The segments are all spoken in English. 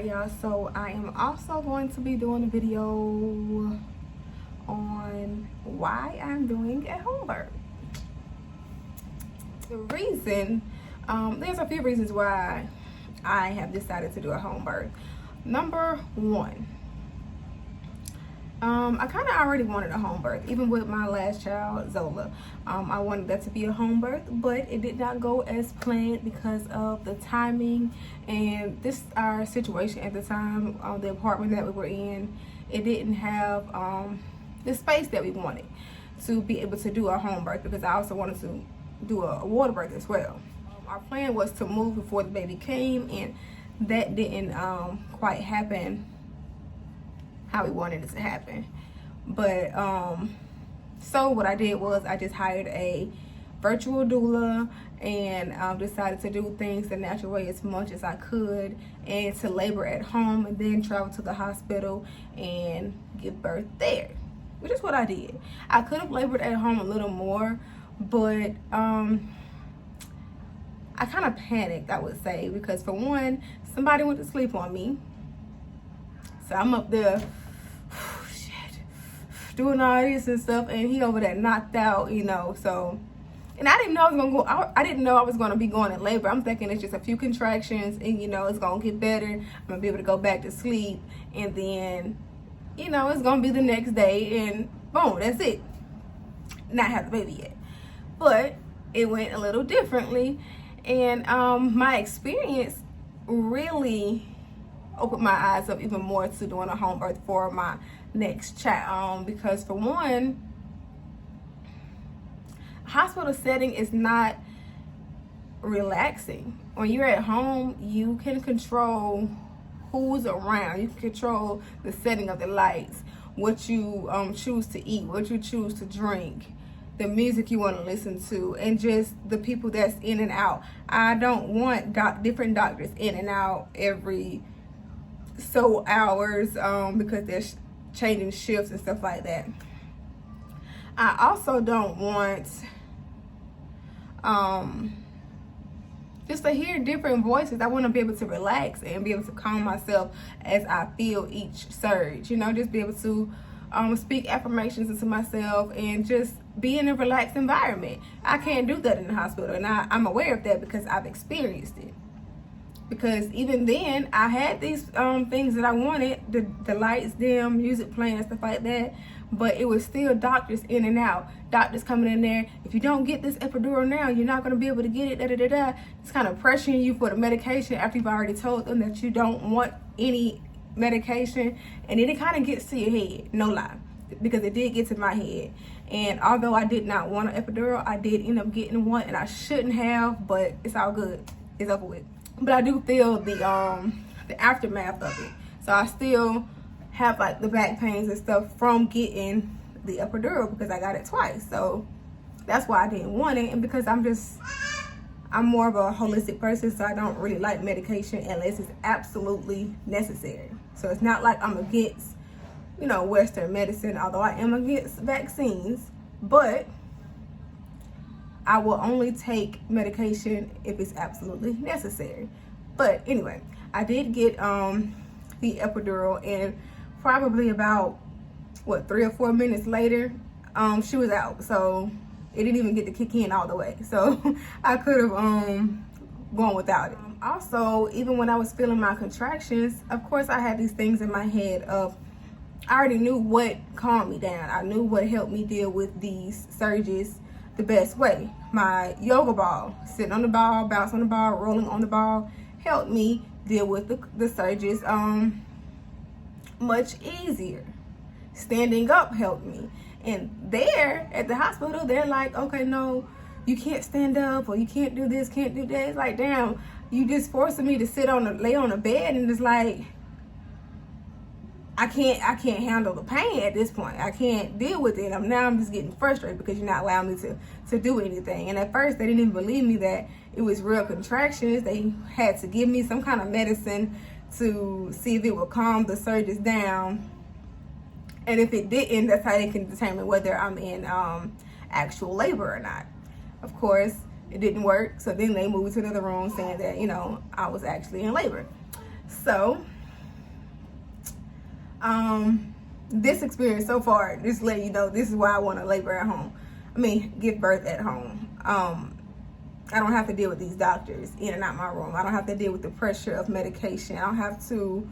Alright y'all, so I am also going to be doing a video on why I'm doing a home birth. The reason, there's a few reasons why I have decided to do a home birth. Number one, I kind of already wanted a home birth, even with my last child, Zola. I wanted that to be a home birth, but it did not go as planned because of the timing and our situation at the time. The apartment that we were in, it didn't have the space that we wanted to be able to do a home birth, because I also wanted to do a water birth as well. Our plan was to move before the baby came, and that didn't quite happen how we wanted it to happen. But so what I did was I just hired a virtual doula and decided to do things the natural way as much as I could, and to labor at home and then travel to the hospital and give birth there, which is what I did. I could have labored at home a little more, but I kind of panicked, I would say, because for one, somebody went to sleep on me. So I'm up there doing all this and stuff, and he over there knocked out, you know. So, and I didn't know I was gonna go. I didn't know I was gonna be going in labor. I'm thinking it's just a few contractions, and you know, it's gonna get better. I'm gonna be able to go back to sleep, and then, you know, it's gonna be the next day, and boom, that's it. Not have the baby yet, but it went a little differently, and my experience really opened my eyes up even more to doing a home birth for my next child, because for one, hospital setting is not relaxing. When you're at home, you can control who's around, you can control the setting of the lights, what you choose to eat, what you choose to drink, the music you want to listen to, and just the people that's in and out. I don't want different doctors in and out every so hours, because they're changing shifts and stuff like that. I also don't want just to hear different voices. I want to be able to relax and be able to calm myself as I feel each surge, you know, just be able to speak affirmations into myself and just be in a relaxed environment. I can't do that in the hospital, and I'm aware of that because I've experienced it. Because even then, I had these things that I wanted, the lights dim, music playing, stuff like that, but it was still doctors in and out. Doctors coming in there, if you don't get this epidural now, you're not going to be able to get it, da-da-da-da. It's kind of pressuring you for the medication after you've already told them that you don't want any medication, and then it kind of gets to your head, no lie, because it did get to my head. And although I did not want an epidural, I did end up getting one, and I shouldn't have, but it's all good. It's over with. But I do feel the aftermath of it. So I still have like the back pains and stuff from getting the epidural, because I got it twice. So that's why I didn't want it. And because I'm more of a holistic person, so I don't really like medication unless it's absolutely necessary. So it's not like I'm against, you know, Western medicine, although I am against vaccines, but I will only take medication if it's absolutely necessary. But anyway, I did get the epidural, and probably about 3 or 4 minutes later, she was out. So it didn't even get to kick in all the way. So I could have gone without it. Also, even when I was feeling my contractions, of course I had these things in my head of, I already knew what calmed me down. I knew what helped me deal with these surges the best way. My yoga ball, sitting on the ball, bouncing on the ball, rolling on the ball, helped me deal with the surges much easier. Standing up helped me. And there at the hospital, they're like, okay, no, you can't stand up, or you can't do this, can't do that. It's like, damn, you just forcing me to lay on a bed, and it's like, I can't handle the pain at this point. I can't deal with it. I'm just getting frustrated because you're not allowing me to do anything. And at first, they didn't even believe me that it was real contractions. They had to give me some kind of medicine to see if it would calm the surges down. And if it didn't, that's how they can determine whether I'm in actual labor or not. Of course, it didn't work. So then they moved to another room saying that, you know, I was actually in labor. So This experience so far, just to let you know, this is why I want to labor at home. Give birth at home. I don't have to deal with these doctors in and out my room. I don't have to deal with the pressure of medication. I don't have to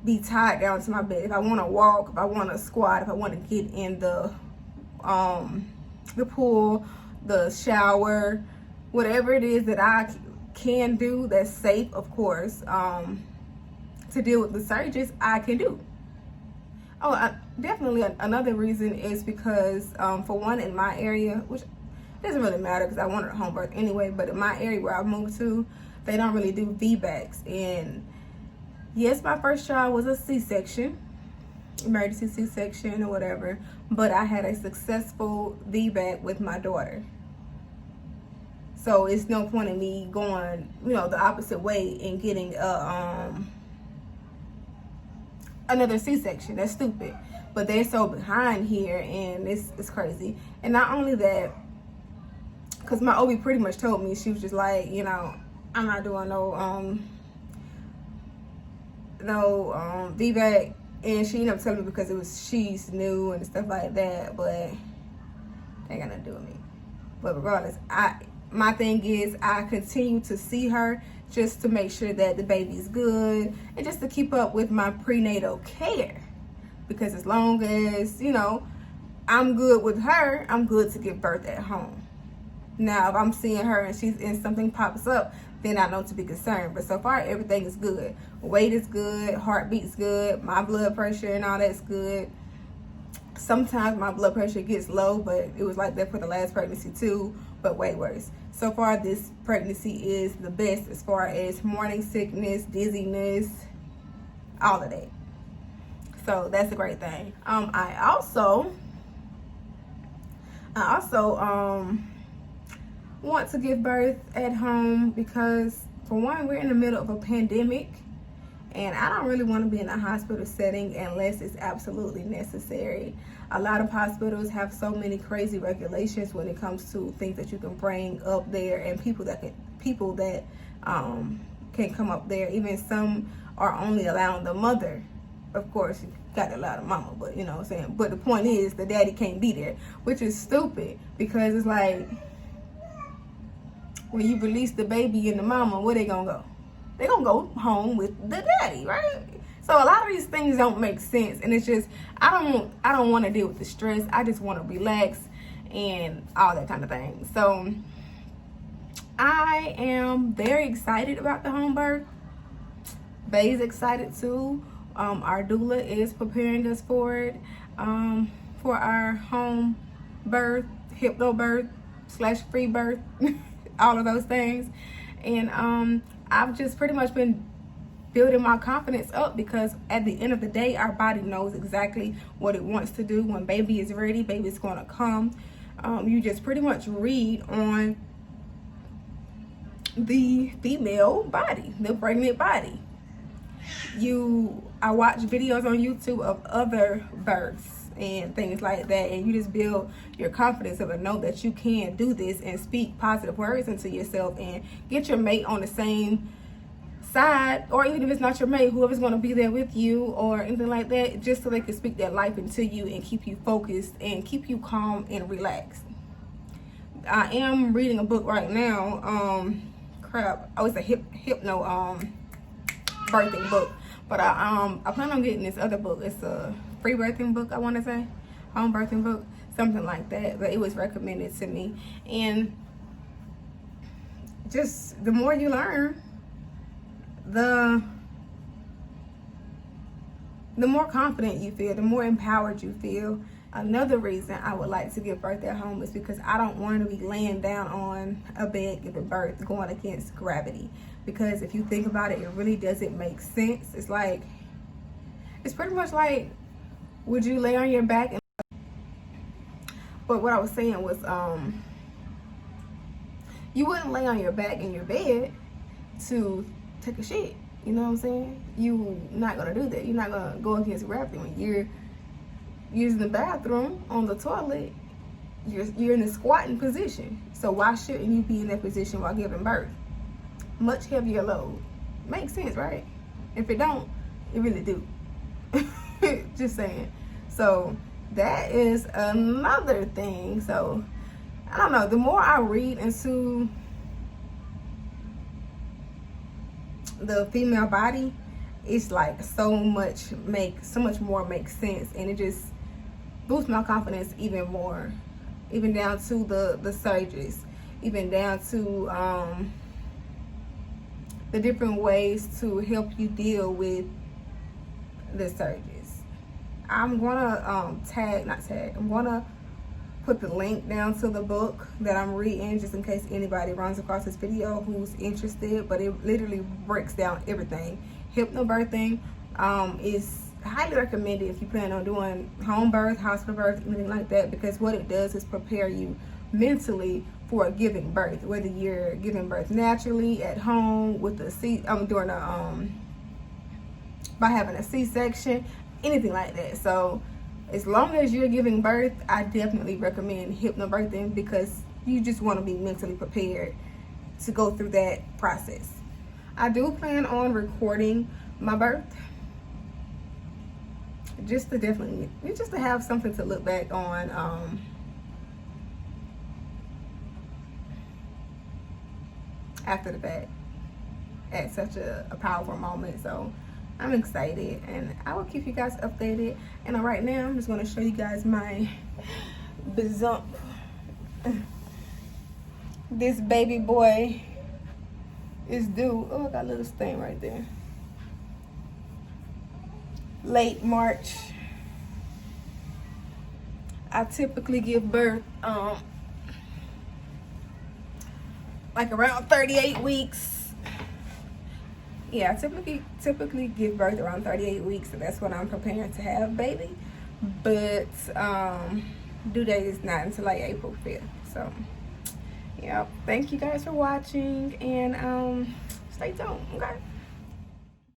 be tied down to my bed. If I want to walk, if I want to squat, if I want to get in the pool, the shower, whatever it is that I can do that's safe, of course, to deal with the surgeries, I can do. Definitely another reason is because, for one, in my area, which doesn't really matter because I wanted a home birth anyway, but in my area where I moved to, they don't really do VBACs. And yes, my first child was a C-section, emergency C-section or whatever, but I had a successful VBAC with my daughter. So it's no point in me going, the opposite way and getting another C-section. That's stupid. But they're so behind here, and it's crazy. And not only that, because my OB pretty much told me, she was just like, I'm not doing no VBAC. And she ended up telling me because she's new and stuff like that, but they ain't got nothing to do with me. But regardless, my thing is I continue to see her just to make sure that the baby's good and just to keep up with my prenatal care. Because as long as, I'm good with her, I'm good to give birth at home. Now, if I'm seeing her and something pops up, then I know to be concerned. But so far, everything is good. Weight is good, heartbeat's good, my blood pressure and all that's good. Sometimes my blood pressure gets low, but it was like that for the last pregnancy too, but way worse. So far, this pregnancy is the best as far as morning sickness, dizziness, all of that. So that's a great thing. I also want to give birth at home because, for one, we're in the middle of a pandemic, and I don't really want to be in a hospital setting unless it's absolutely necessary. A lot of hospitals have so many crazy regulations when it comes to things that you can bring up there, and people that can come up there. Even some are only allowing the mother. Of course, you got to allow the mama, but you know what I'm saying. But the point is, the daddy can't be there, which is stupid because it's like, when you release the baby and the mama, where they gonna go? They gonna go home with the daddy, right? So a lot of these things don't make sense, and it's just I don't want to deal with the stress. I just want to relax and all that kind of thing. So I am very excited about the home birth. Bay's excited too. Our doula is preparing us for it, for our home birth, hypnobirth / free birth. All of those things. And I've just pretty much been building my confidence up because at the end of the day, our body knows exactly what it wants to do. When baby is ready, baby's going to come. You just pretty much read on the female body, the pregnant body. I watch videos on YouTube of other births and things like that, and you just build your confidence of a know that you can do this and speak positive words into yourself and get your mate on the same side, or even if it's not your mate, whoever's going to be there with you or anything like that, just so they can speak that life into you and keep you focused and keep you calm and relaxed. I am reading a book right now. It's a hypno birthing book, but I plan on getting this other book. It's a freebirthing book, I want to say, home birthing book, something like that. But it was recommended to me, and just the more you learn, the more confident you feel, the more empowered you feel. Another reason I would like to give birth at home is because I don't want to be laying down on a bed giving birth, going against gravity. Because if you think about it, it really doesn't make sense. It's pretty much like, would you lay on your back? But what I was saying was, you wouldn't lay on your back in your bed to take a shit. You know what I'm saying? You're not gonna do that. You're not gonna go against gravity when you're using the bathroom on the toilet. You're in a squatting position. So why shouldn't you be in that position while giving birth? Much heavier load. Makes sense, right? If it don't, it really do. Just saying. So that is another thing. So I don't know, the more I read into the female body, it's like so much more makes sense, and it just boosts my confidence even more, even down to the surgeries, even down to the different ways to help you deal with the surgeries. I'm gonna I'm gonna put the link down to the book that I'm reading, just in case anybody runs across this video who's interested. But it literally breaks down everything. Hypnobirthing is highly recommended if you plan on doing home birth, hospital birth, anything like that, because what it does is prepare you mentally for giving birth, whether you're giving birth naturally at home with by having a C-section, anything like that. So as long as you're giving birth, I definitely recommend hypnobirthing, because you just want to be mentally prepared to go through that process. I do plan on recording my birth, just to have something to look back on. After the fact, at such a powerful moment. So I'm excited, and I will keep you guys updated. And right now, I'm just going to show you guys my bazump. This baby boy is due. Oh, I got a little stain right there. Late March. I typically give birth like around 38 weeks. Yeah, I typically give birth around 38 weeks, so that's when I'm preparing to have baby. But due date is not until like April 5th. So yeah, thank you guys for watching, and stay tuned, okay?